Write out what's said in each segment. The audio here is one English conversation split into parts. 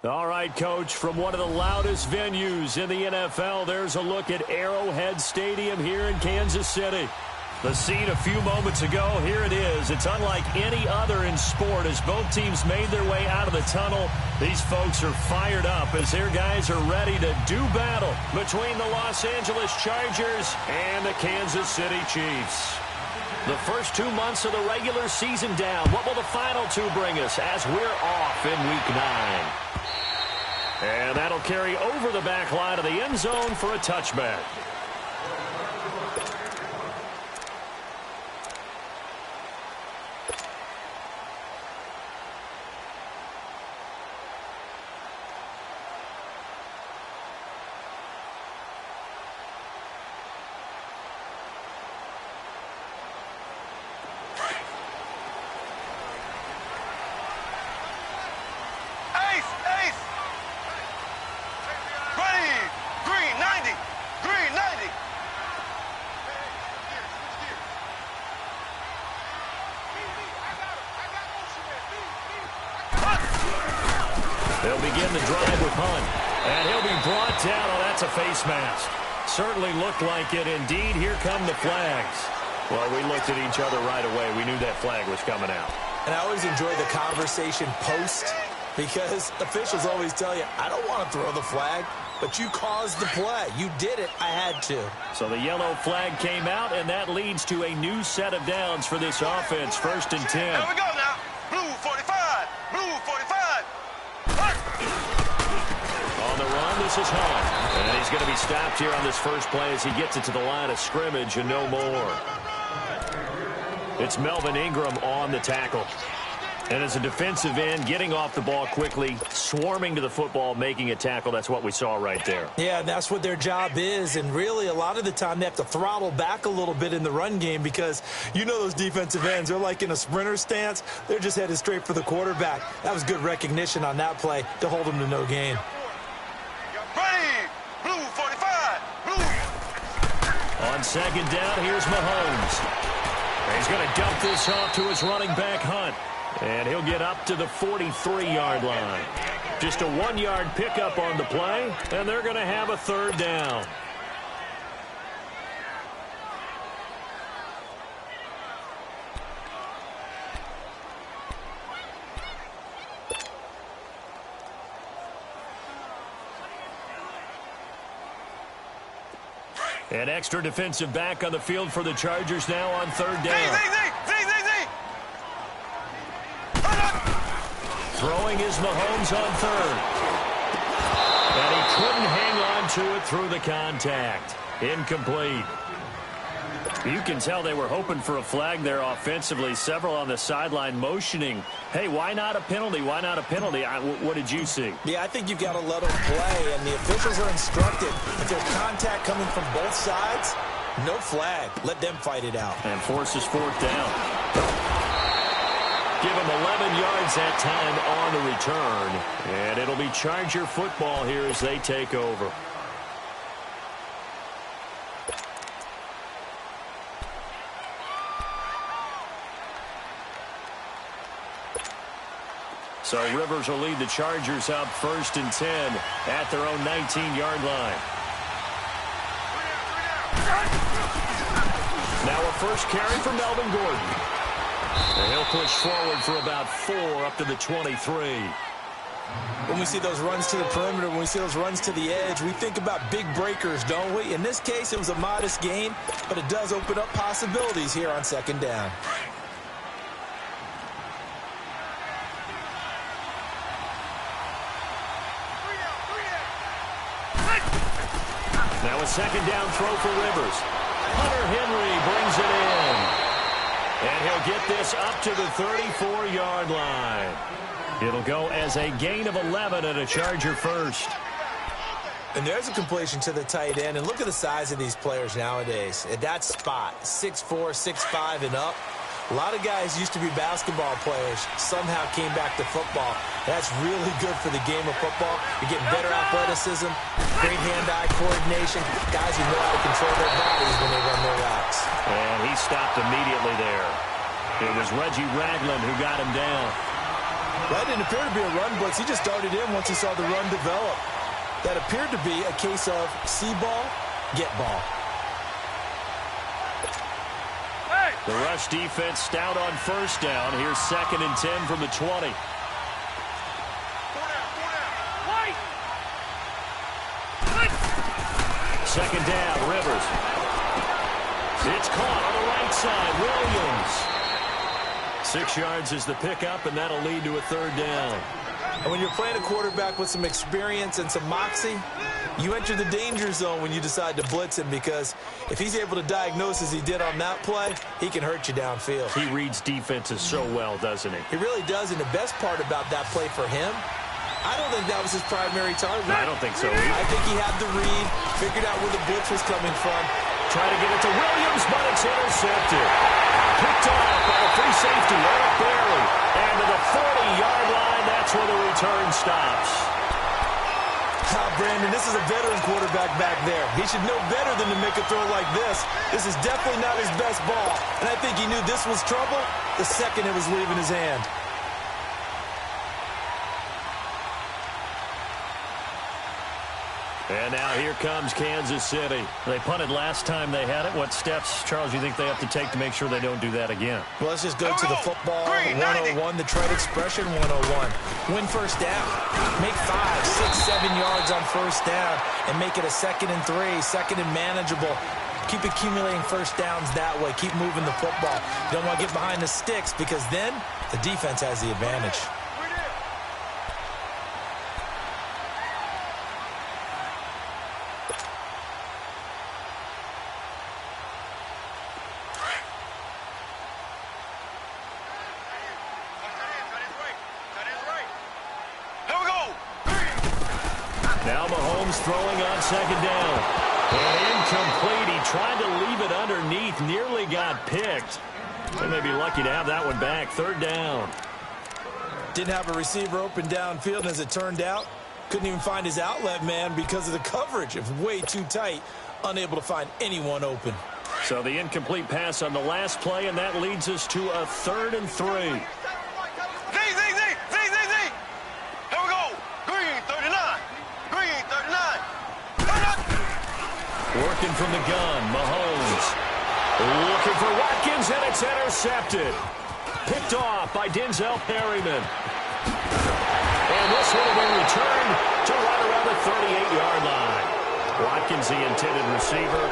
All right, Coach, from one of the loudest venues in the NFL, there's a look at Arrowhead Stadium here in Kansas City. The scene a few moments ago, here it is. It's unlike any other in sport as both teams made their way out of the tunnel. These folks are fired up as their guys are ready to do battle between the Los Angeles Chargers and the Kansas City Chiefs. The first 2 months of the regular season down. What will the final two bring us as we're off in Week 9? And that'll carry over the back line of the end zone for a touchback. They'll begin the drive with Hunt. And he'll be brought down. Oh, that's a face mask. Certainly looked like it. Indeed, here come the flags. Well, we looked at each other right away. We knew that flag was coming out. And I always enjoy the conversation post because officials always tell you, I don't want to throw the flag, but you caused the play. You did it. I had to. So the yellow flag came out, and that leads to a new set of downs for this offense. 1st and 10. Here we go now. Blue 45. Blue 45. On the run, this is Hunt. And he's going to be stopped here on this first play as he gets it to the line of scrimmage and no more. It's Melvin Ingram on the tackle. And as a defensive end, getting off the ball quickly, swarming to the football, making a tackle, that's what we saw right there. Yeah, that's what their job is. And really, a lot of the time, they have to throttle back a little bit in the run game because you know those defensive ends, they're like in a sprinter stance. They're just headed straight for the quarterback. That was good recognition on that play to hold them to no gain. Ready. Blue 45. Blue. On 2nd down, here's Mahomes. He's going to dump this off to his running back, Hunt. And he'll get up to the 43-yard line. Just a 1-yard pickup on the play, and they're going to have a 3rd down. An extra defensive back on the field for the Chargers now on 3rd down. Throwing is Mahomes on 3rd. And he couldn't hang on to it through the contact. Incomplete. You can tell they were hoping for a flag there offensively. Several on the sideline motioning. Hey, why not a penalty? Why not a penalty? What did you see? Yeah, I think you've got to let them play, and the officials are instructed. If there's contact coming from both sides, no flag. Let them fight it out. And forces 4th down. Give him 11 yards that time on the return. And it'll be Charger football here as they take over. So Rivers will lead the Chargers up 1st and 10 at their own 19-yard line. Now a first carry for Melvin Gordon. And he'll push forward for about 4 up to the 23. When we see those runs to the perimeter, when we see those runs to the edge, we think about big breakers, don't we? In this case, it was a modest gain, but it does open up possibilities here on 2nd down. Now a 2nd down throw for Rivers. Hunter Henry brings it in. And he'll get this up to the 34-yard line. It'll go as a gain of 11 and a Charger first. And there's a completion to the tight end. And look at the size of these players nowadays. At that spot, 6'4", 6'5", and up. A lot of guys used to be basketball players, somehow came back to football. That's really good for the game of football. You're getting better athleticism, great hand-eye coordination, guys who know how to control their bodies when they run their routes. And he stopped immediately there. It was Reggie Ragland who got him down. That didn't appear to be a run blitz. He just darted in once he saw the run develop. That appeared to be a case of see ball, get ball. The rush defense stout on first down. Here's 2nd and 10 from the 20. Second down, Rivers. It's caught on the right side. Williams. 6 yards is the pickup, and that'll lead to a 3rd down. And when you're playing a quarterback with some experience and some moxie, you enter the danger zone when you decide to blitz him, because if he's able to diagnose as he did on that play, he can hurt you downfield. He reads defenses so well, doesn't he? He really does, and the best part about that play for him, I don't think that was his primary target. I don't think so either. I think he had the read, figured out where the blitz was coming from. Trying to get it to Williams, but it's intercepted. Picked off by the free safety, Eric Berry. And to the 40-yard line, that's where the return stops. Brandon, this is a veteran quarterback back there. He should know better than to make a throw like this. This is definitely not his best ball, and I think he knew this was trouble the second it was leaving his hand. And now here comes Kansas City. They punted last time they had it. What steps, Charles, you think they have to take to make sure they don't do that again? Well, let's just go to the football 101, the trade expression 101. Win first down. Make 5, 6, 7 yards on first down and make it a 2nd and 3, 2nd and manageable. Keep accumulating first downs that way. Keep moving the football. You don't want to get behind the sticks, because then the defense has the advantage. Now Mahomes throwing on 2nd down. And incomplete. He tried to leave it underneath. Nearly got picked. They may be lucky to have that one back. 3rd down. Didn't have a receiver open downfield, and as it turned out, couldn't even find his outlet man because of the coverage. It was way too tight. Unable to find anyone open. So the incomplete pass on the last play, and that leads us to a 3rd and 3. Working from the gun, Mahomes. Looking for Watkins, and it's intercepted. Picked off by Denzel Perryman. And this one will be returned to right around the 38-yard line. Watkins, the intended receiver.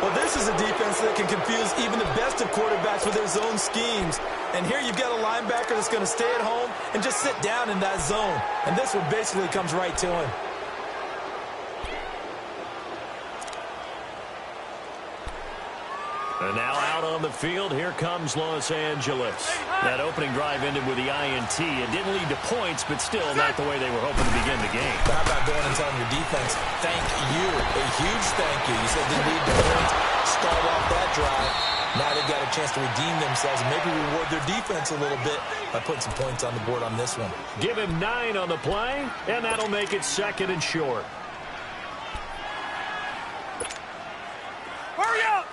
Well, this is a defense that can confuse even the best of quarterbacks with their zone schemes. And here you've got a linebacker that's going to stay at home and just sit down in that zone. And this one basically comes right to him. And now out on the field, here comes Los Angeles. That opening drive ended with the INT. It didn't lead to points, but still not the way they were hoping to begin the game. How about going and telling your defense, thank you, a huge thank you. You said it didn't lead to points. Start off that drive. Now they've got a chance to redeem themselves and maybe reward their defense a little bit by putting some points on the board on this one. Give him 9 on the play, and that'll make it 2nd and short. Hurry up!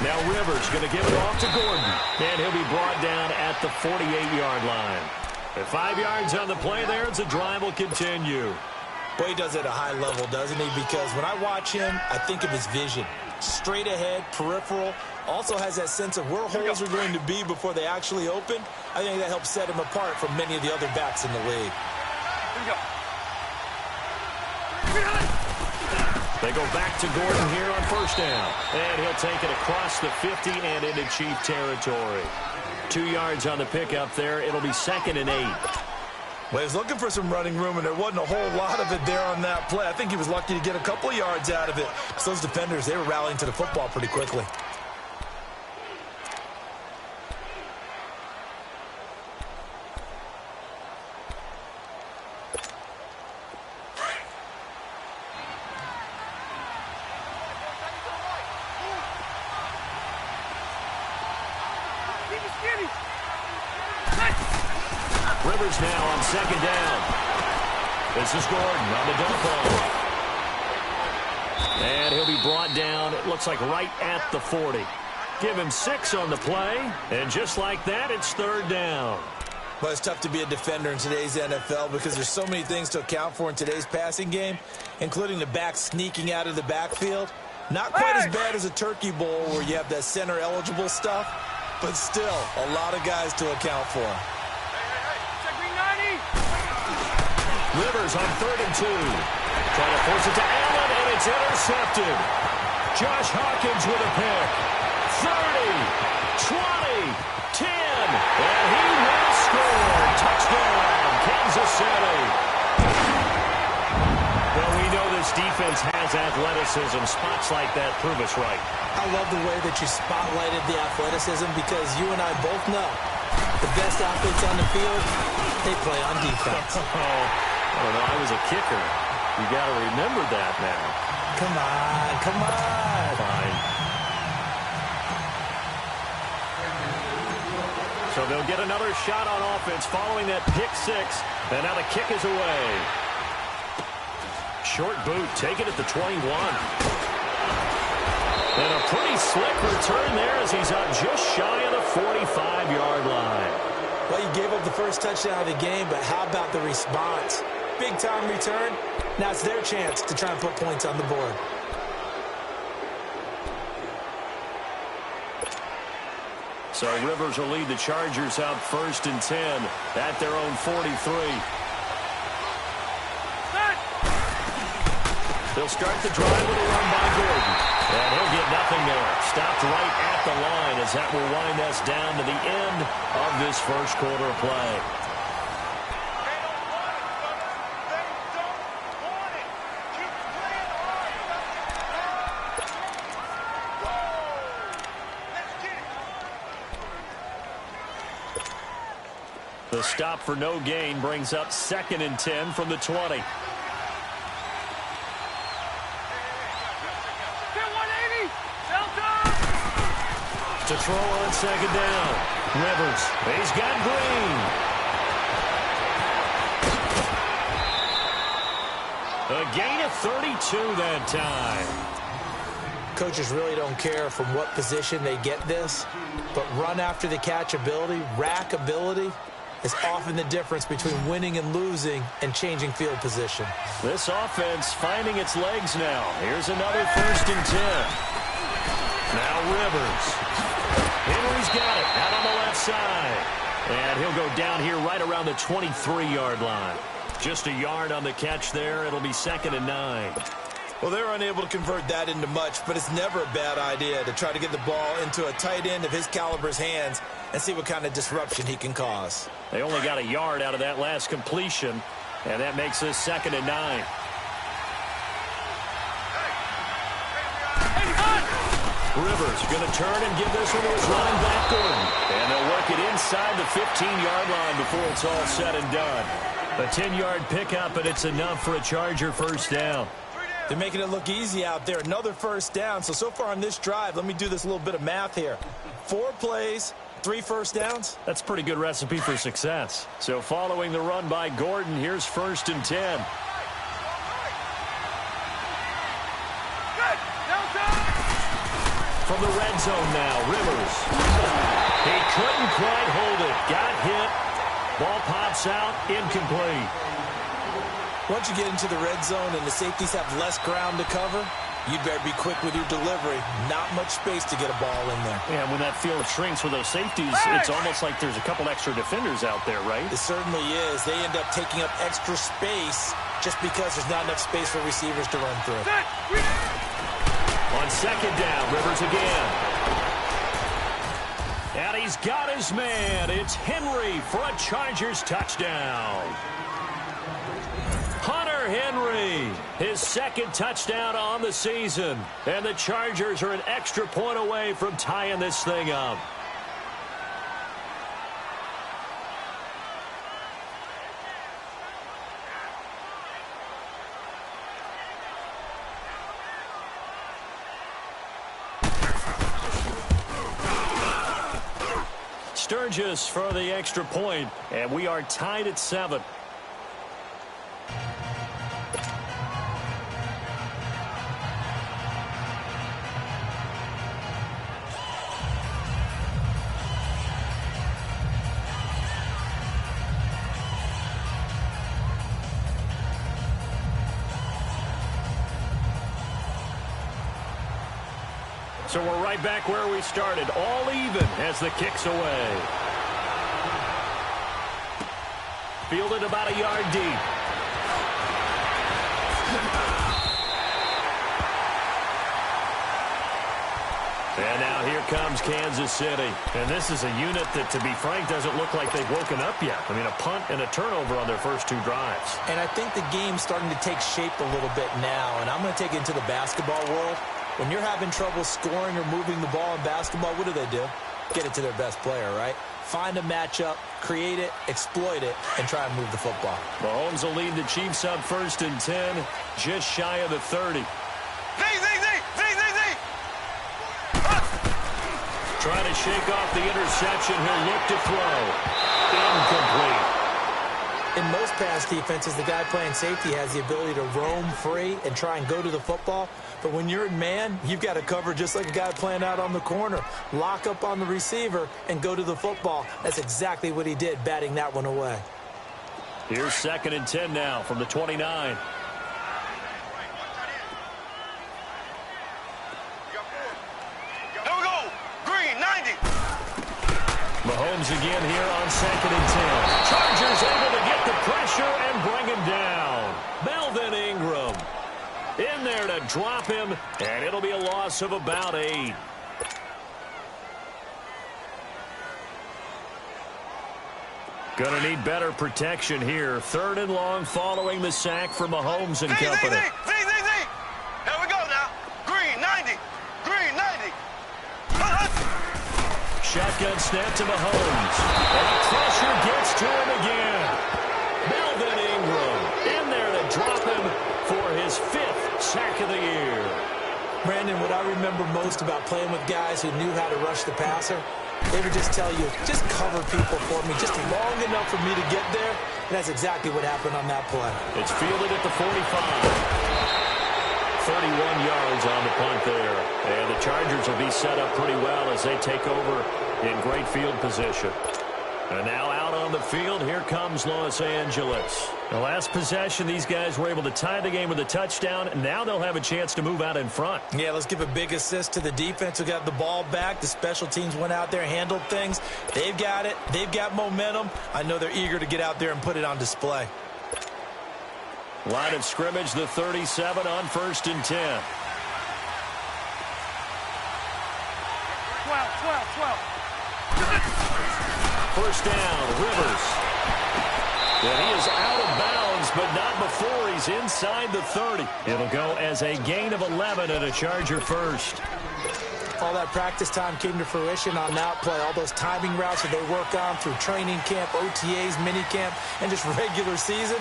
Now Rivers going to give it off to Gordon. And he'll be brought down at the 48-yard line. At 5 yards on the play there, the drive will continue. Boy, he does it at a high level, doesn't he? Because when I watch him, I think of his vision. Straight ahead, peripheral. Also has that sense of where holes are going to be before they actually open. I think that helps set him apart from many of the other backs in the league. They go back to Gordon here on first down. And he'll take it across the 50 and into Chief territory. 2 yards on the pickup there. It'll be 2nd and 8. Well, he was looking for some running room, and there wasn't a whole lot of it there on that play. I think he was lucky to get a couple of yards out of it. So those defenders, they were rallying to the football pretty quickly. Rivers now on 2nd down. This is Gordon on the dump ball. And he'll be brought down, it looks like right at the 40. Give him 6 on the play, and just like that, it's 3rd down. Well, it's tough to be a defender in today's NFL because there's so many things to account for in today's passing game, including the back sneaking out of the backfield. Not quite as bad as a turkey bowl where you have that center-eligible stuff, but still a lot of guys to account for. Rivers on 3rd and 2. Trying to force it to Allen, and it's intercepted. Josh Hawkins with a pick. 30, 20, 10, and he will score. Touchdown, Kansas City. Well, we know this defense has athleticism. Spots like that prove us right. I love the way that you spotlighted the athleticism because you and I both know the best athletes on the field, they play on defense. I don't know. I was a kicker. You got to remember that now. Come on, come on. Fine. So they'll get another shot on offense following that pick 6. And now the kick is away. Short boot, take it at the 21. And a pretty slick return there as he's up just shy of the 45-yard line. Well, you gave up the first touchdown of the game, but how about the response? Big-time return. Now it's their chance to try and put points on the board. So Rivers will lead the Chargers out 1st and 10 at their own 43. They'll start the drive with a run by Gordon. And he'll get nothing there. Stopped right at the line as that will wind us down to the end of this first quarter of play. The stop for no gain brings up 2nd and 10 from the 20. To throw on 2nd down. Rivers. He's got Green. A gain of 32 that time. Coaches really don't care from what position they get this, but run after the catch ability, rack ability, is often the difference between winning and losing and changing field position. This offense finding its legs now. Here's another 1st and 10. Now Rivers. Henry's got it out on the left side. And he'll go down here right around the 23-yard line. Just a yard on the catch there. It'll be 2nd and 9. Well, they're unable to convert that into much, but it's never a bad idea to try to get the ball into a tight end of his caliber's hands and see what kind of disruption he can cause. They only got a yard out of that last completion, and that makes this 2nd and 9. Rivers going to turn and give this one to his running back, Gordon. And they'll work it inside the 15-yard line before it's all said and done. A 10-yard pickup, and it's enough for a Charger 1st down. They're making it look easy out there. Another 1st down. So far on this drive, let me do this little bit of math here. 4 plays, 3 1st downs. That's a pretty good recipe for success. So following the run by Gordon, here's 1st and 10. From the red zone now, Rivers. He couldn't quite hold it. Got hit. Ball pops out. Incomplete. Once you get into the red zone and the safeties have less ground to cover, you'd better be quick with your delivery. Not much space to get a ball in there. Yeah, when that field shrinks with those safeties, it's almost like there's a couple extra defenders out there, right? It certainly is. They end up taking up extra space just because there's not enough space for receivers to run through. On 2nd down, Rivers again. And he's got his man. It's Henry for a Chargers touchdown. Hunter Henry, his 2nd touchdown on the season. And the Chargers are an extra point away from tying this thing up. Sturgis for the extra point, and we are tied at 7. So we're right back where we started, all even as the kick's away. Fielded about a yard deep. And now here comes Kansas City. And this is a unit that, to be frank, doesn't look like they've woken up yet. I mean, a punt and a turnover on their first two drives. And I think the game's starting to take shape a little bit now. And I'm going to take it into the basketball world. When you're having trouble scoring or moving the ball in basketball, what do? Get it to their best player, right? Find a matchup, create it, exploit it, and try and move the football. Mahomes will lead the Chiefs up 1st and 10, just shy of the 30. Trying to shake off the interception. He'll look to throw. Incomplete. In most pass defenses, the guy playing safety has the ability to roam free and try and go to the football. But when you're in man, you've got to cover just like a guy playing out on the corner. Lock up on the receiver and go to the football. That's exactly what he did, batting that one away. Here's 2nd and 10 now from the 29. Mahomes again here on 2nd and 10. Chargers able to get the pressure and bring him down. Melvin Ingram in there to drop him, and it'll be a loss of about 8. Gonna need better protection here. 3rd and long following the sack from Mahomes and company. Here we go now. Green 90. Green 90. Shotgun snap to Mahomes. And pressure gets to him again. Melvin Ingram in there to drop him for his 5th sack of the year. Brandon, what I remember most about playing with guys who knew how to rush the passer, they would just tell you, just cover people for me, just long enough for me to get there. And that's exactly what happened on that play. It's fielded at the 45. 31 yards on the punt there. And the Chargers will be set up pretty well as they take over in great field position. And now out on the field, here comes Los Angeles. The last possession, these guys were able to tie the game with a touchdown, and now they'll have a chance to move out in front. Yeah, let's give a big assist to the defense who got the ball back. The special teams went out there, handled things. They've got it. They've got momentum. I know they're eager to get out there and put it on display. Line of scrimmage, the 37 on 1st and 10. 12. First down, Rivers. And he is out of bounds, but not before he's inside the 30. It'll go as a gain of 11 and a Charger first. All that practice time came to fruition on that play. All those timing routes that they work on through training camp, OTAs, minicamp, and just regular season,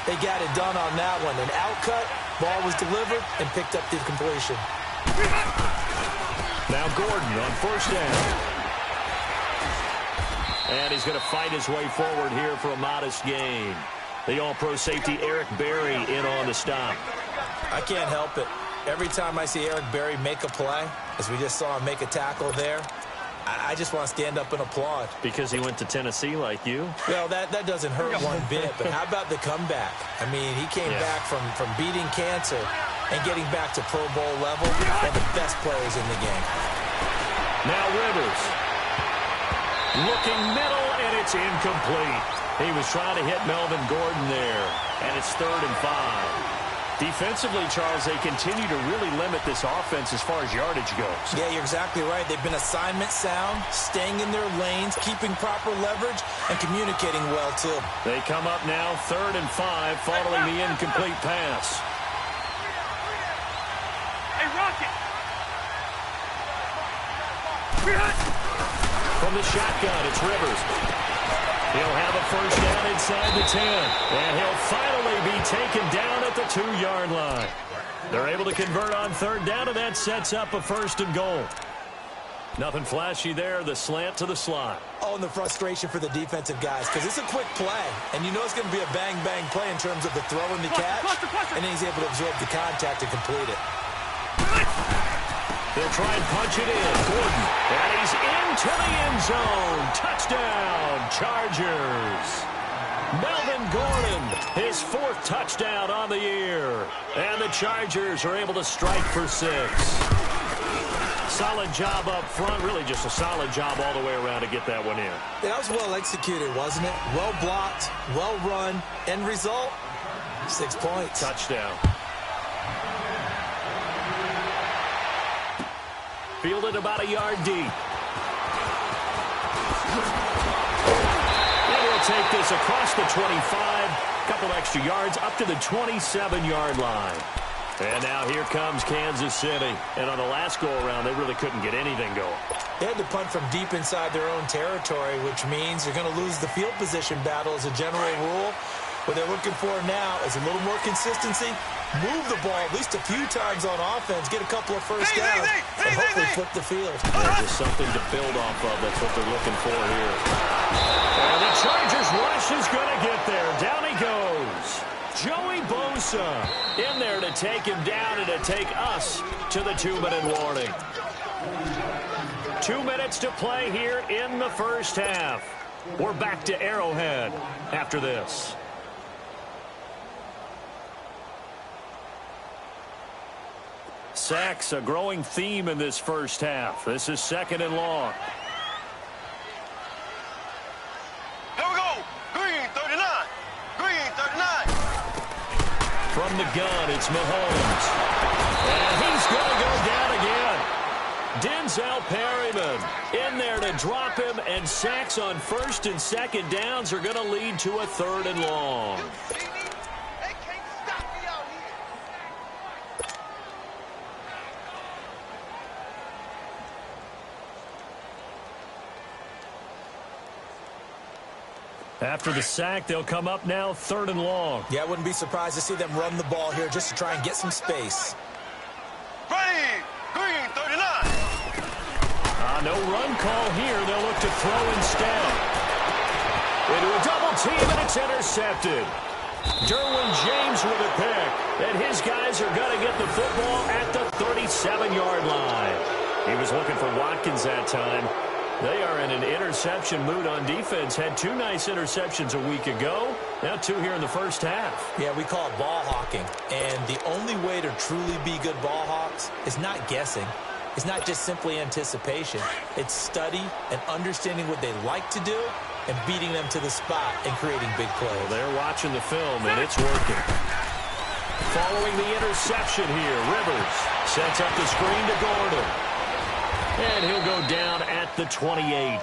they got it done on that one. An outcut, ball was delivered, and picked up the completion. Now Gordon on 1st down. And he's going to fight his way forward here for a modest gain. The all-pro safety Eric Berry in on the stop. I can't help it. Every time I see Eric Berry make a play, as we just saw him make a tackle there, I just want to stand up and applaud. Because he went to Tennessee like you? Well, that doesn't hurt one bit, but how about the comeback? I mean, he came back from beating cancer and getting back to Pro Bowl level. One of the best players in the game. Now Rivers. Looking middle, and it's incomplete. He was trying to hit Melvin Gordon there, and it's 3rd and 5. Defensively, Charles, they continue to really limit this offense as far as yardage goes. Yeah, you're exactly right. They've been assignment sound, staying in their lanes, keeping proper leverage, and communicating well, too. They come up now 3rd and 5 following the incomplete pass. Hey, Rocket! From the shotgun, it's Rivers. He'll have a first down inside the 10. And he'll finally be taken down at the 2-yard line. They're able to convert on 3rd down, and that sets up a 1st and goal. Nothing flashy there, the slant to the slot. Oh, and the frustration for the defensive guys, because it's a quick play. And you know it's going to be a bang-bang play in terms of the throw and the catch. And then he's able to absorb the contact and complete it. They'll try and punch it in. Gordon. And he's into the end zone. Touchdown, Chargers. Melvin Gordon, his 4th touchdown on the year. And the Chargers are able to strike for 6. solid job up front. Really just a solid job all the way around to get that one in. That was well executed, wasn't it? Well blocked, well run. End result, 6 points. Touchdown. Fielded about a yard deep. And he'll take this across the 25. Couple extra yards up to the 27-yard line. And now here comes Kansas City. And on the last go-around, they really couldn't get anything going. They had to punt from deep inside their own territory, which means you're going to lose the field position battle as a general rule. What they're looking for now is a little more consistency. Move the ball at least a few times on offense. Get a couple of first downs and hopefully flip the field. Yeah, just something to build off of. That's what they're looking for here. And the Chargers rush is going to get there. Down he goes. Joey Bosa in there to take him down and to take us to the 2-minute warning. 2 minutes to play here in the first half. We're back to Arrowhead after this. Sacks, a growing theme in this first half. This is 2nd and long. Here we go. Green 39. Green 39. From the gun, it's Mahomes. And he's going to go down again. Denzel Perryman in there to drop him, and sacks on 1st and 2nd downs are going to lead to a 3rd and long. They can't stop me out here. After the sack, they'll come up now 3rd and long. Yeah, I wouldn't be surprised to see them run the ball here just to try and get some space. Ready. Green 39. No run call here. They'll look to throw instead. Into a double team, and it's intercepted. Derwin James with a pick. And his guys are going to get the football at the 37-yard line. He was looking for Watkins that time. They are in an interception mood on defense. Had 2 nice interceptions a week ago. Now 2 here in the first half. Yeah, we call it ball hawking. And the only way to truly be good ball hawks is not guessing. It's not just simply anticipation. It's study and understanding what they like to do and beating them to the spot and creating big plays. Well, they're watching the film, and it's working. Following the interception here, Rivers sets up the screen to Gordon. And he'll go down at the 28.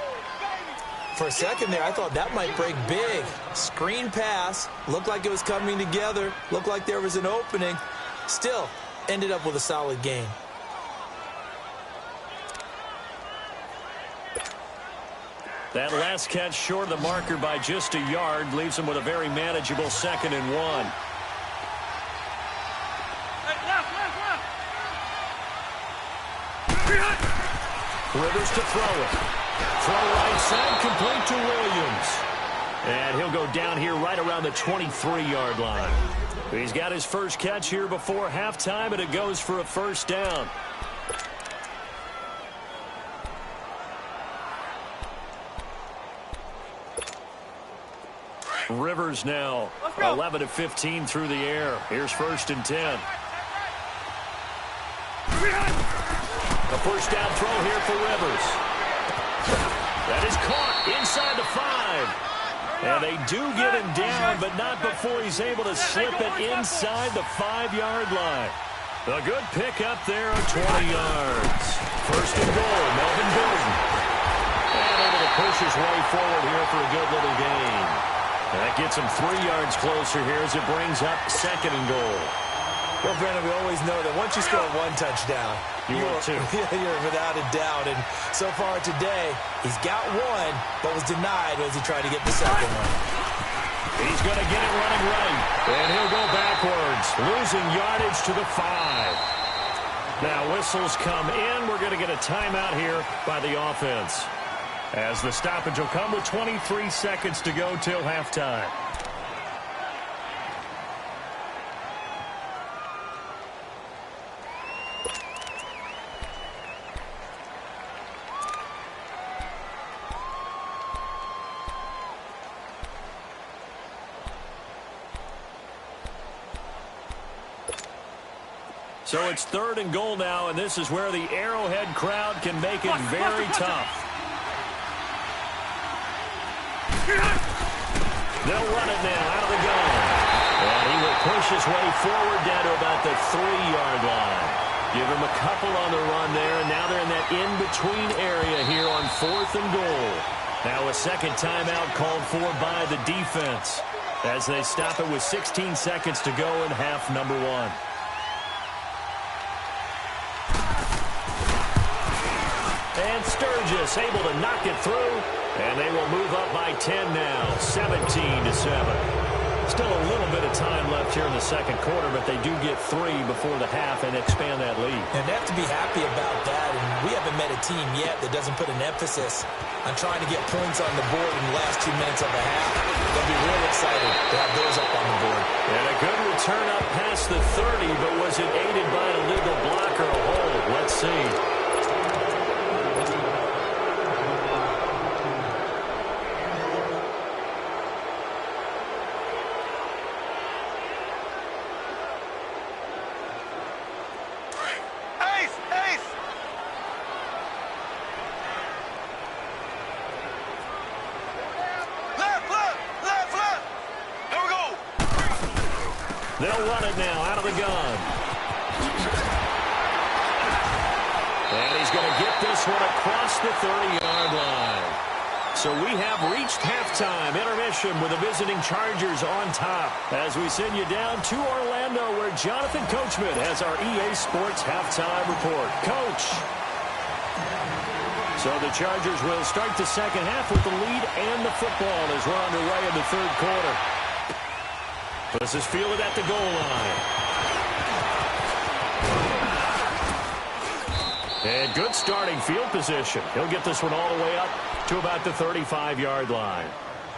For a second there, I thought that might break big. Screen pass. Looked like it was coming together. Looked like there was an opening. Still, ended up with a solid gain. That last catch short of the marker by just a yard leaves him with a very manageable 2nd and 1. Rivers to throw it. Throw right side, complete to Williams. And he'll go down here right around the 23-yard line. He's got his first catch here before halftime, and it goes for a 1st down. Rivers now 11 of 15 through the air. Here's 1st and 10. A 1st down throw here for Rivers. That is caught inside the 5. And they do get him down, but not before he's able to slip it inside the 5-yard line. A good pick up there of 20 yards. 1st and goal, Melvin Gordon. And able to push his way forward here for a good little gain. And that gets him 3 yards closer here as it brings up 2nd and goal. Well, Brandon, we always know that once you score 1 touchdown, you're without a doubt. And so far today, he's got 1, but was denied as he tried to get the 2nd one. He's going to get it running right. And he'll go backwards, losing yardage to the 5. Now whistles come in. We're going to get a timeout here by the offense, as the stoppage will come with 23 seconds to go till halftime. So it's 3rd and goal now, and this is where the Arrowhead crowd can make it very tough. They'll run it now out of the gun. And he will push his way forward down to about the 3-yard line. Give him a couple on the run there, and now they're in that in-between area here on 4th and goal. Now a second timeout called for by the defense as they stop it with 16 seconds to go in half number 1. And Sturgis able to knock it through, and they will move up by 10 now, 17-7. Still a little bit of time left here in the second quarter, but they do get 3 before the half and expand that lead. And they have to be happy about that, and we haven't met a team yet that doesn't put an emphasis on trying to get points on the board in the last 2 minutes of the half. They'll be real excited to have those up on the board. And a good return up past the 30, but was it aided by an illegal block or a hold? Let's see. They'll run it now out of the gun. And he's going to get this one across the 30-yard line. So we have reached halftime intermission with the visiting Chargers on top as we send you down to Orlando where Jonathan Coachman has our EA Sports halftime report. Coach. So the Chargers will start the second half with the lead and the football as we're underway in the third quarter. This is fielded at the goal line. And good starting field position. He'll get this one all the way up to about the 35-yard line.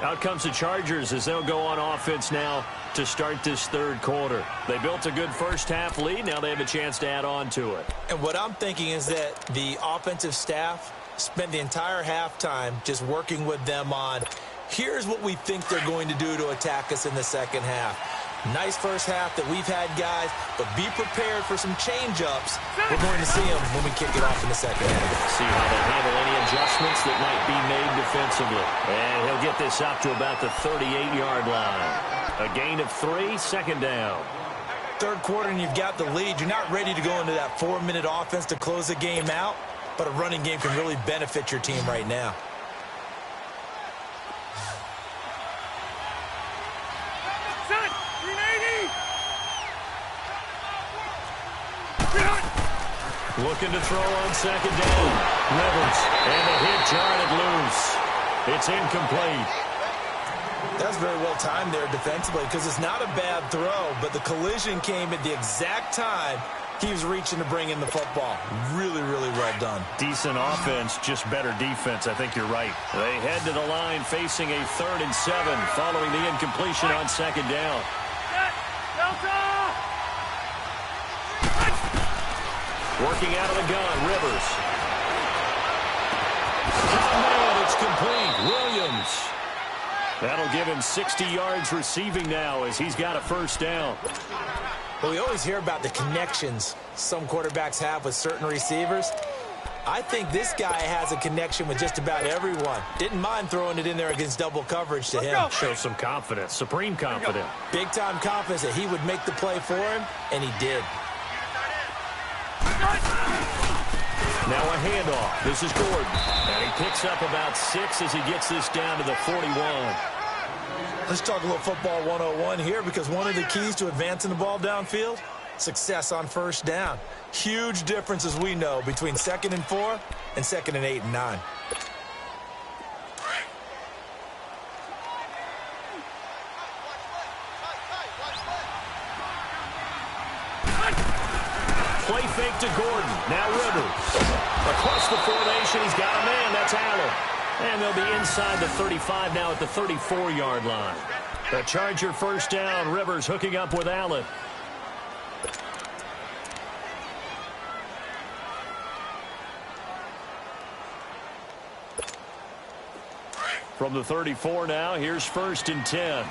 Out comes the Chargers as they'll go on offense now to start this third quarter. They built a good first-half lead. Now they have a chance to add on to it. And what I'm thinking is that the offensive staff spent the entire halftime just working with them on here's what we think they're going to do to attack us in the second half. Nice first half that we've had, guys, but be prepared for some change-ups. We're going to see them when we kick it off in the second half. See how they handle any adjustments that might be made defensively. And he'll get this up to about the 38-yard line. A gain of 3, second down. Third quarter and you've got the lead. You're not ready to go into that 4-minute offense to close the game out, but a running game can really benefit your team right now. Looking to throw on second down. Rivers, and the hit jarred it loose. It's incomplete. That's very well timed there defensively because it's not a bad throw, but the collision came at the exact time he was reaching to bring in the football. Really, really well done. Decent offense, just better defense. I think you're right. They head to the line facing a 3rd and 7 following the incompletion on second down. Working out of the gun, Rivers. Oh, man, it's complete. Williams. That'll give him 60 yards receiving now as he's got a first down. Well, we always hear about the connections some quarterbacks have with certain receivers. I think this guy has a connection with just about everyone. Didn't mind throwing it in there against double coverage to him. Show some confidence, supreme confidence. Big-time confidence that he would make the play for him, and he did. Now a handoff. This is Gordon. And he picks up about 6 as he gets this down to the 41. Let's talk a little football 101 here because one of the keys to advancing the ball downfield, success on first down. Huge difference, as we know, between 2nd and 4 and 2nd and 8 and 9. Play fake to Gordon. Now Rivers. Across the formation, he's got a man. That's Allen. And they'll be inside the 35 now at the 34-yard line. The Charger first down. Rivers hooking up with Allen. From the 34 now, here's 1st and 10.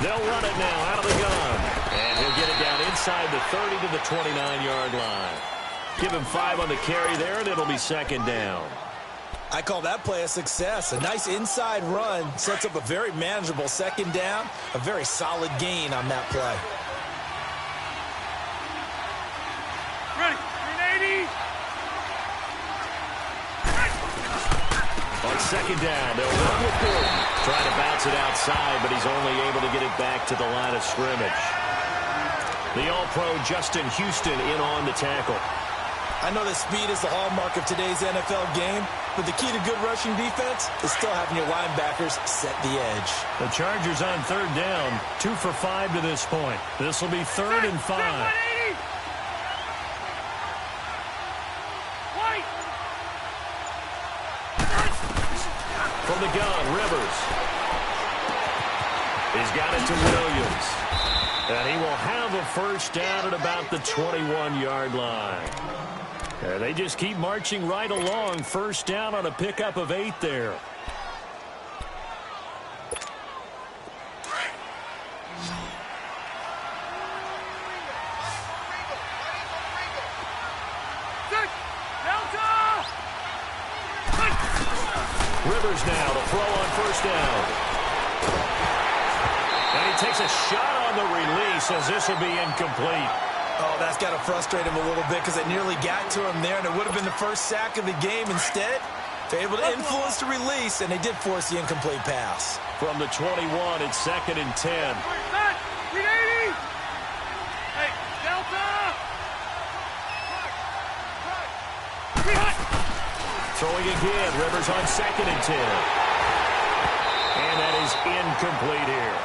They'll run it now out of the gun. And he'll get it down inside the 30 to the 29-yard line. Give him 5 on the carry there, and it'll be second down. I call that play a success. A nice inside run sets up a very manageable second down. A very solid gain on that play. Ready. 380. On second down, they'll run with Gordon. Trying to bounce it outside, but he's only able to get it back to the line of scrimmage. The All-Pro Justin Houston in on the tackle. I know that speed is the hallmark of today's NFL game, but the key to good rushing defense is still having your linebackers set the edge. The Chargers on third down, 2 for 5 to this point. This will be 3rd and 5. From the gun, Rivers. He's got it to Williams. And he will have a first down at about the 21-yard line. They just keep marching right along. First down on a pickup of 8 there. Rivers now to throw on first down. And he takes a shot on the release as this will be incomplete. Oh, that's got to frustrate him a little bit because it nearly got to him there, and it would have been the first sack of the game. Instead, they're able to influence the release, and they did force the incomplete pass. From the 21, it's 2nd and 10. Hey, Delta! Throwing again, Rivers on 2nd and 10. And that is incomplete here.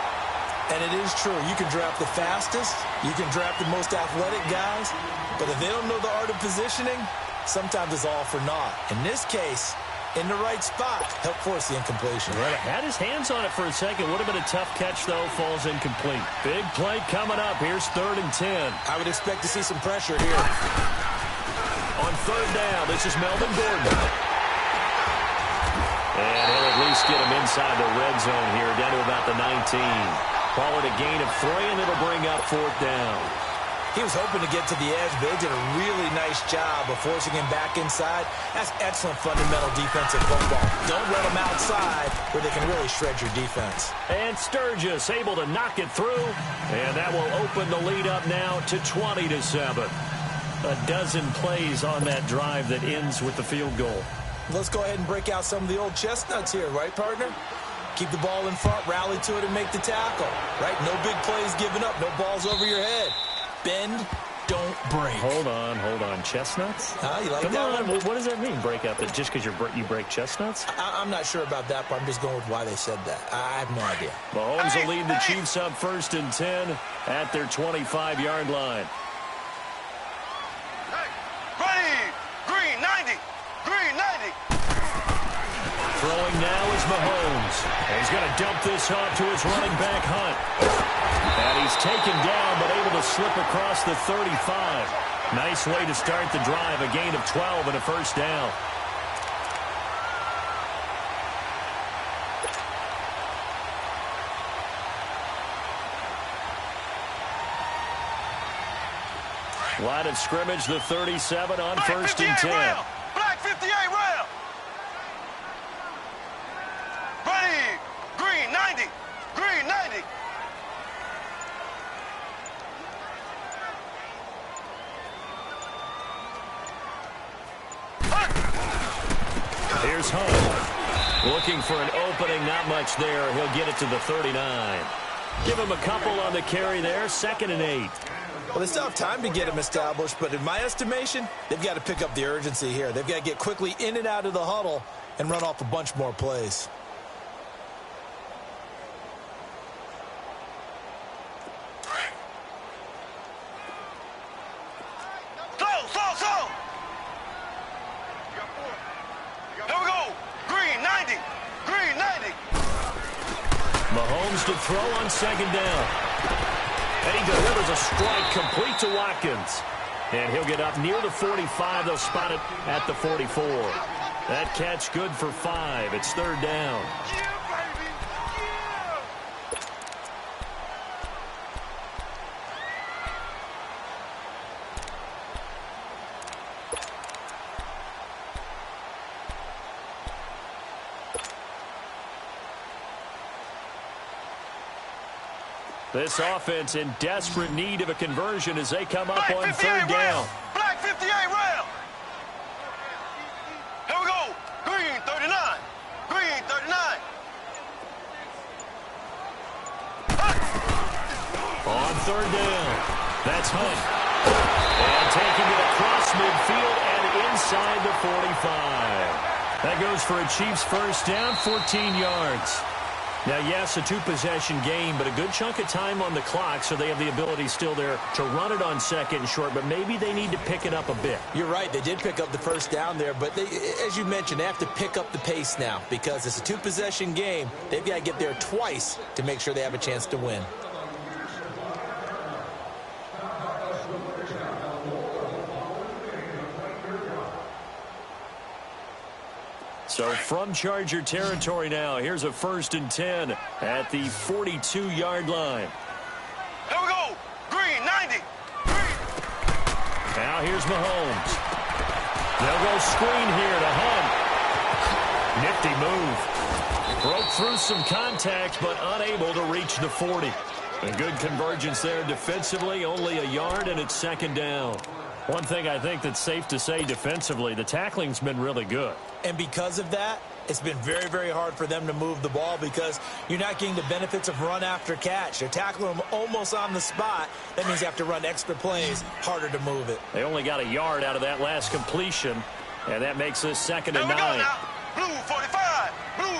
And it is true. You can draft the fastest. You can draft the most athletic guys. But if they don't know the art of positioning, sometimes it's all for naught. In this case, in the right spot, help force the incompletion. Well, had his hands on it for a second. Would have been a tough catch, though. Falls incomplete. Big play coming up. Here's 3rd and 10. I would expect to see some pressure here. On 3rd down, this is Melvin Gordon. And he'll at least get him inside the red zone here, down to about the 19. Call it a gain of 3, and it'll bring up 4th down. He was hoping to get to the edge, but they did a really nice job of forcing him back inside. That's excellent fundamental defensive football. Don't let them outside where they can really shred your defense. And Sturgis able to knock it through, and that will open the lead up now to 20-7. A dozen plays on that drive that ends with the field goal. Let's go ahead and break out some of the old chestnuts here, right, partner? Keep the ball in front, rally to it, and make the tackle, right? No big plays given up, no balls over your head. Bend, don't break. Hold on. Chestnuts? You like Come that on. one? What does that mean, break out? That just because you break chestnuts? I'm not sure about that, but I'm just going with why they said that. I have no idea. Mahomes will lead the Chiefs up 1st and 10 at their 25-yard line. Ready. Green 90. Green 90. Throwing now is Mahomes. And he's going to dump this off to his running back, Hunt. And he's taken down, but able to slip across the 35. Nice way to start the drive. A gain of 12 and a first down. Line of scrimmage, the 37 on 1st and 10. Rail. Black 58 rail. Ready. Green 90. Green 90. Here's Hunt. Looking for an opening, not much there. He'll get it to the 39. Give him a couple on the carry there, 2nd and 8. Well, they still have time to get him established, but in my estimation, they've got to pick up the urgency here. They've got to get quickly in and out of the huddle and run off a bunch more plays. Slow. Here we go. Green 90. Green 90. Mahomes to throw on 2nd down. And he delivers a strike complete to Watkins. And he'll get up near the 45. They'll spot it at the 44. That catch good for 5. It's 3rd down. This offense in desperate need of a conversion as they come up Black on 58 third down. round. Black 58 round. Here we go. Green 39. Green 39. On third down, that's Hunt. And taking it across midfield and inside the 45. That goes for a Chiefs first down, 14 yards. Now, yes, a two-possession game, but a good chunk of time on the clock, so they have the ability still there to run it on second and short, but maybe they need to pick it up a bit. You're right. They did pick up the first down there, but they, as you mentioned, they have to pick up the pace now because it's a two-possession game. They've got to get there twice to make sure they have a chance to win. So from Charger territory now, here's a 1st and 10 at the 42-yard line. Here we go. Green 90. Green. Now here's Mahomes. They'll go screen here to Hunt. Nifty move. Broke through some contact, but unable to reach the 40. A good convergence there defensively, only a yard, and it's second down. One thing I think that's safe to say defensively, the tackling's been really good. And because of that, it's been very, very hard for them to move the ball because you're not getting the benefits of run after catch. They're tackling them almost on the spot. That means you have to run extra plays, harder to move it. They only got a yard out of that last completion, and that makes this second and 9. Here we go now. Blue 45. Blue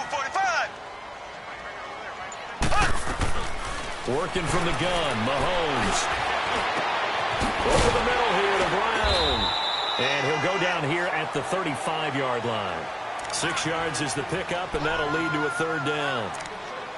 45. Working from the gun, Mahomes. Over the middle here to Brown. And he'll go down here at the 35-yard line. 6 yards is the pickup, and that'll lead to a third down.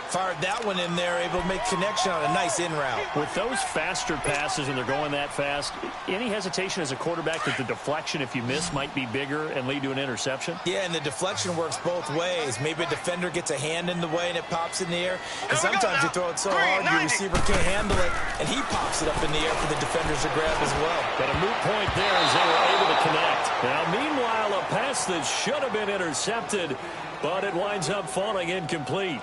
Fired that one in there, able to make connection on a nice in route. With those faster passes and they're going that fast, any hesitation as a quarterback that the deflection, if you miss, might be bigger and lead to an interception? Yeah, and the deflection works both ways. Maybe a defender gets a hand in the way and it pops in the air. And sometimes you throw it so hard your receiver can't handle it, and he pops it up in the air for the defenders to grab as well. But a moot point there as they were able to connect. Now, meanwhile, a pass that should have been intercepted, but it winds up falling incomplete.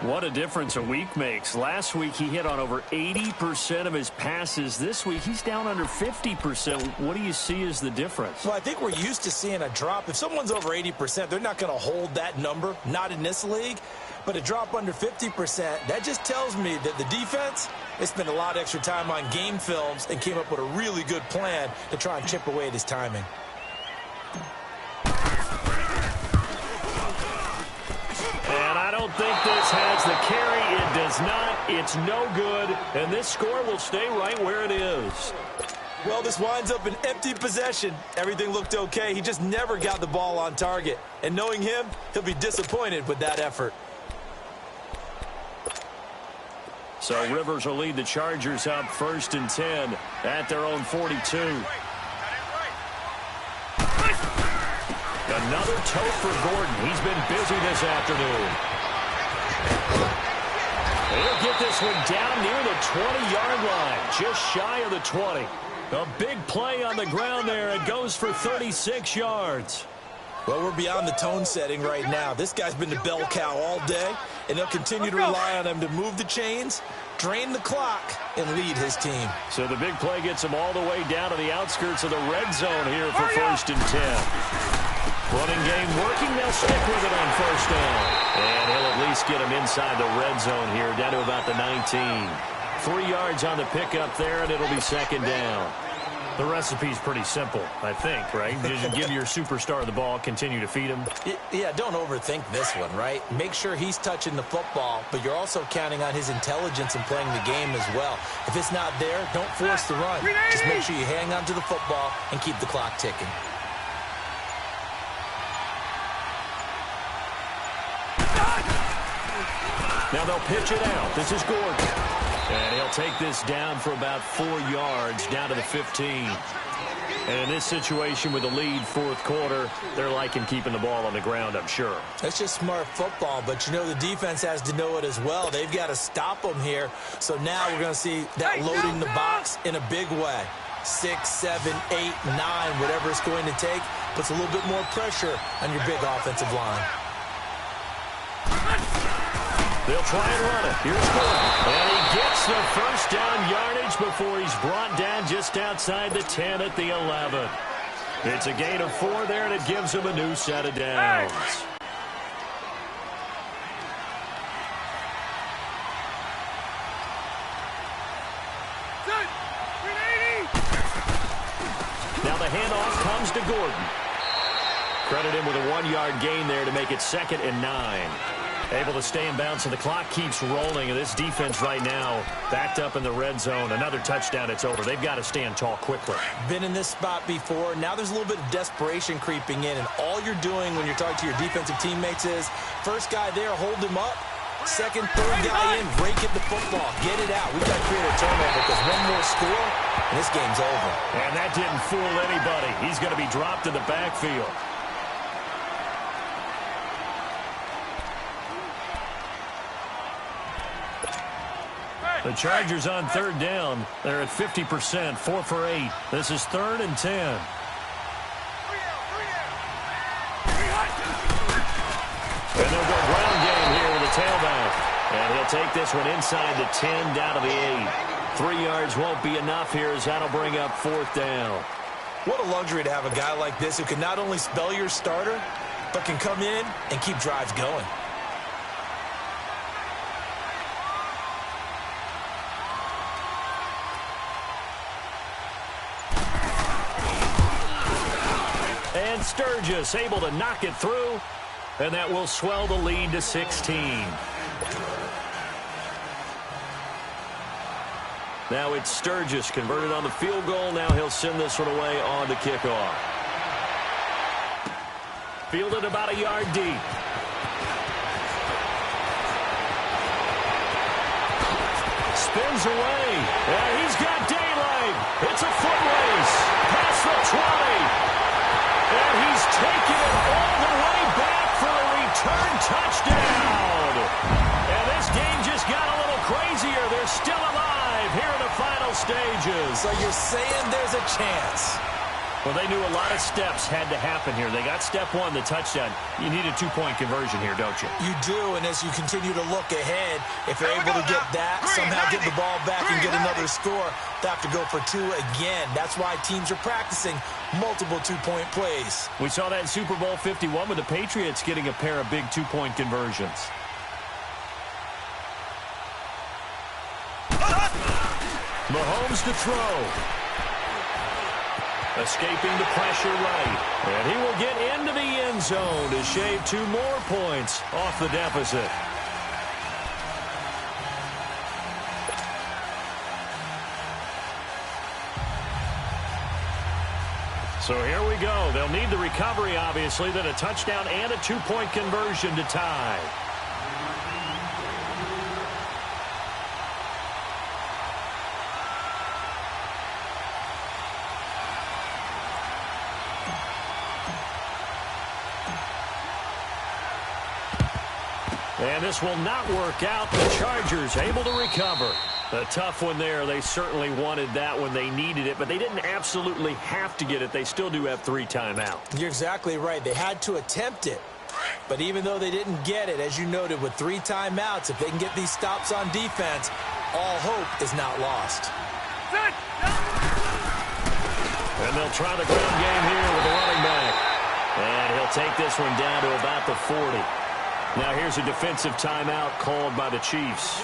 What a difference a week makes. Last week, he hit on over 80% of his passes. This week, he's down under 50%. What do you see as the difference? Well, I think we're used to seeing a drop. If someone's over 80%, they're not going to hold that number, not in this league. But a drop under 50%, that just tells me that the defense, they spent a lot of extra time on game films and came up with a really good plan to try and chip away at his timing. And I don't think this has the carry. It does not. It's no good. And this score will stay right where it is. Well, this winds up an empty possession. Everything looked okay. He just never got the ball on target. And knowing him, he'll be disappointed with that effort. So Rivers will lead the Chargers up 1st and 10 at their own 42. Another toe for Gordon. He's been busy this afternoon. He'll get this one down near the 20-yard line, just shy of the 20. A big play on the ground there. It goes for 36 yards. Well, we're beyond the tone setting right now. This guy's been the bell cow all day, and they'll continue to rely on him to move the chains, drain the clock, and lead his team. So the big play gets him all the way down to the outskirts of the red zone here for 1st and 10. Running game working. They'll stick with it on 1st down. And he'll at least get him inside the red zone here, down to about the 19. 3 yards on the pickup there, and it'll be 2nd down. The recipe's pretty simple, I think, right? Just give your superstar the ball, continue to feed him. Yeah, don't overthink this one, right? Make sure he's touching the football, but you're also counting on his intelligence in playing the game as well. If it's not there, don't force the run. Just make sure you hang on to the football and keep the clock ticking. Now they'll pitch it out. This is Gordon. And he'll take this down for about 4 yards, down to the 15. And in this situation with the lead 4th quarter, they're liking keeping the ball on the ground, I'm sure. That's just smart football, but you know the defense has to know it as well. They've got to stop them here. So now we're going to see that loading the box in a big way. 6, 7, 8, 9, whatever it's going to take, puts a little bit more pressure on your big offensive line. They'll try and run it. Here's Gordon. And he gets the first down yardage before he's brought down just outside the 10 at the 11. It's a gain of 4 there, and it gives him a new set of downs. Now the handoff comes to Gordon. Credit him with a 1-yard gain there to make it 2nd and 9. Able to stay in bounds, and the clock keeps rolling. And this defense right now backed up in the red zone. Another touchdown, it's over. They've got to stand tall quickly. Been in this spot before. Now there's a little bit of desperation creeping in, and all you're doing when you're talking to your defensive teammates is first guy there, hold him up. Second, third guy in, break it the football. Get it out. We've got to create a turnover because one more score, and this game's over. And that didn't fool anybody. He's going to be dropped in the backfield. The Chargers on 3rd down. They're at 50%, 4 for 8. This is 3rd and 10. And they'll go ground game here with a tailback. And he'll take this one inside the 10, down to the 8. 3 yards won't be enough here as that'll bring up 4th down. What a luxury to have a guy like this who can not only spell your starter, but can come in and keep drives going. And Sturgis able to knock it through, and that will swell the lead to 16. Now it's Sturgis converted on the field goal. Now he'll send this one away on the kickoff. Fielded about a yard deep. Spins away. And he's got daylight. It's a foot race. Past the 20. And he's taken it all the way back for a return touchdown. And this game just got a little crazier. They're still alive here in the final stages. So you're saying there's a chance? Well, they knew a lot of steps had to happen here. They got step 1, the touchdown. You need a 2-point conversion here, don't you? You do, and as you continue to look ahead, if they're able to get that, somehow get the ball back and get another score, they have to go for 2 again. That's why teams are practicing multiple 2-point plays. We saw that in Super Bowl 51 with the Patriots getting a pair of big 2-point conversions. Mahomes to throw. Escaping the pressure right. And he will get into the end zone to shave 2 more points off the deficit. So here we go. They'll need the recovery, obviously, then a touchdown and a 2-point conversion to tie. And this will not work out. The Chargers able to recover. A tough one there. They certainly wanted that when they needed it, but they didn't absolutely have to get it. They still do have 3 timeouts. You're exactly right. They had to attempt it. But even though they didn't get it, as you noted, with 3 timeouts, if they can get these stops on defense, all hope is not lost. And they'll try the ground game here with the running back. And he'll take this one down to about the 40. Now here's a defensive timeout called by the Chiefs,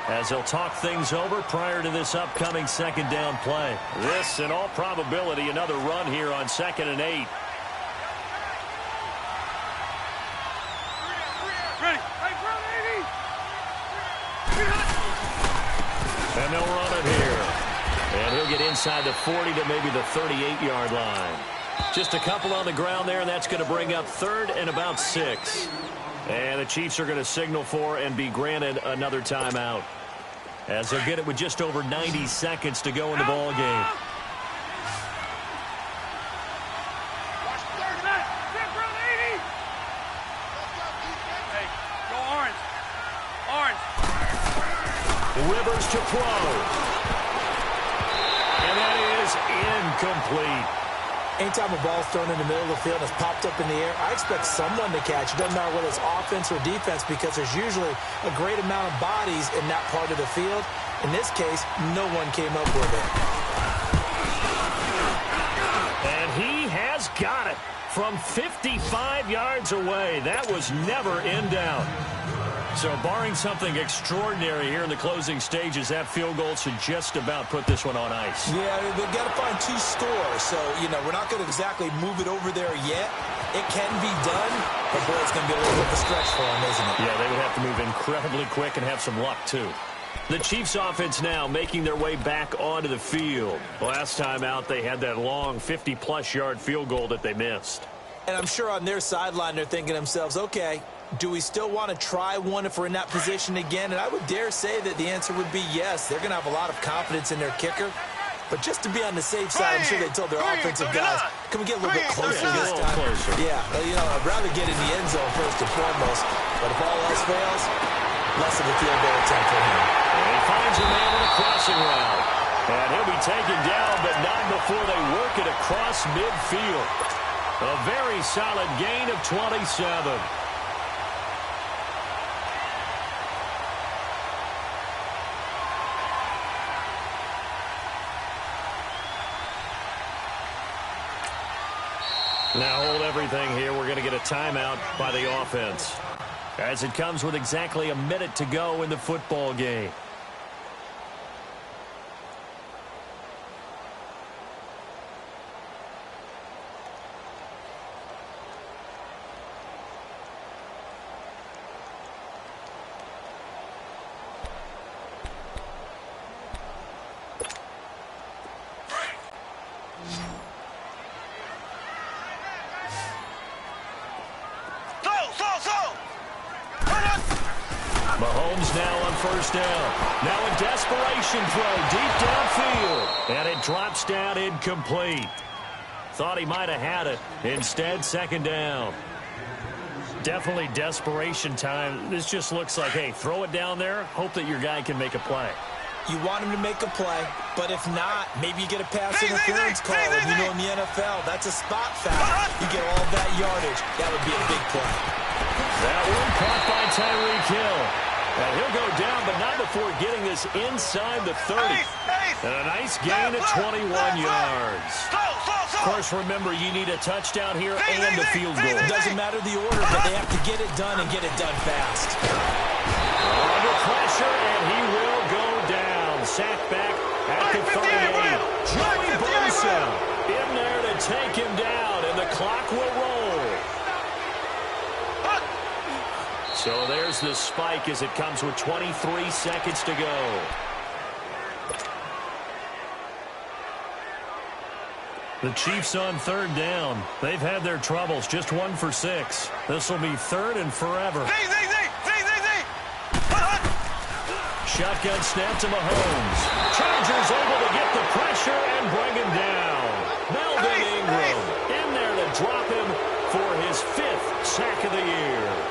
as they'll talk things over prior to this upcoming 2nd down play. This, in all probability, another run here on 2nd and 8. And they'll run it here. And he'll get inside the 40 to maybe the 38-yard line. Just a couple on the ground there, and that's going to bring up 3rd and about 6. And the Chiefs are going to signal for and be granted another timeout, as they'll get it with just over 90 seconds to go in the ball game. Rivers to throw. And that is incomplete. Anytime a ball's thrown in the middle of the field and it's popped up in the air, I expect someone to catch it. Doesn't matter whether it's offense or defense, because there's usually a great amount of bodies in that part of the field. In this case, no one came up with it. And he has got it from 55 yards away. That was never in doubt. So barring something extraordinary here in the closing stages, that field goal should just about put this one on ice. Yeah, they've got to find 2 scores. So, we're not going to exactly move it over there yet. It can be done, but boy, it's going to be a little bit of a stretch for them, isn't it? Yeah, they would have to move incredibly quick and have some luck, too. The Chiefs offense now making their way back onto the field. Last time out, they had that long 50-plus yard field goal that they missed. And I'm sure on their sideline, they're thinking to themselves, okay, do we still want to try one if we're in that position again? And I would dare say that the answer would be yes. They're going to have a lot of confidence in their kicker. But just to be on the safe side, I'm sure they told their offensive guys, can we get a little bit closer this time? Yeah, I'd rather get in the end zone first and foremost. But if all else fails, less of a field goal attempt for him. And he finds a man in a crossing route. And he'll be taken down, but not before they work it across midfield. A very solid gain of 27. Now hold everything here. We're going to get a timeout by the offense, as it comes with exactly a minute to go in the football game. Mahomes now on first down. Now a desperation throw deep downfield. And it drops down incomplete. Thought he might have had it. Instead, second down. Definitely desperation time. This just looks like, hey, throw it down there. Hope that your guy can make a play. You want him to make a play, but if not, maybe you get a pass interference call. And in the NFL, that's a spot foul. You get all that yardage. That would be a big play. That one caught by Tyreek Hill. And he'll go down, but not before getting this inside the 30. And a nice gain of 21 yards. Of course, remember, you need a touchdown here and a field goal. It doesn't matter the order, but they have to get it done and get it done fast. Under pressure, and he will go down. Sacked back at the 38. Joey Bosa in there to take him down, and the clock will roll. So there's the spike as it comes with 23 seconds to go. The Chiefs on third down. They've had their troubles, just 1 for 6. This will be third and forever. Shotgun snap to Mahomes. Chargers able to get the pressure and bring him down. Melvin Ingram in there to drop him for his 5th sack of the year.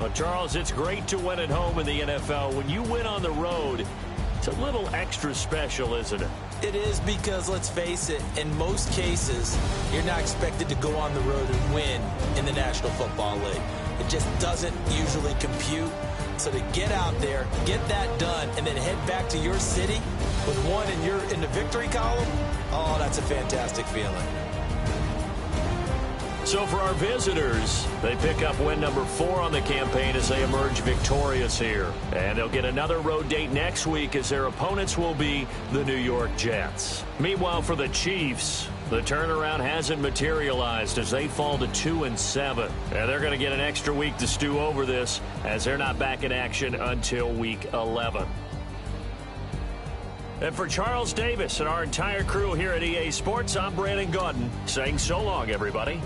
Well, Charles, it's great to win at home in the NFL. When you win on the road, it's a little extra special, isn't it? It is, because, let's face it, in most cases, you're not expected to go on the road and win in the National Football League. It just doesn't usually compute. So to get out there, get that done, and then head back to your city with one and you're in the victory column, oh, that's a fantastic feeling. So for our visitors, they pick up win number 4 on the campaign as they emerge victorious here. And they'll get another road date next week as their opponents will be the New York Jets. Meanwhile, for the Chiefs, the turnaround hasn't materialized as they fall to 2-7. And they're going to get an extra week to stew over this as they're not back in action until week 11. And for Charles Davis and our entire crew here at EA Sports, I'm Brandon Gaudin saying so long, everybody.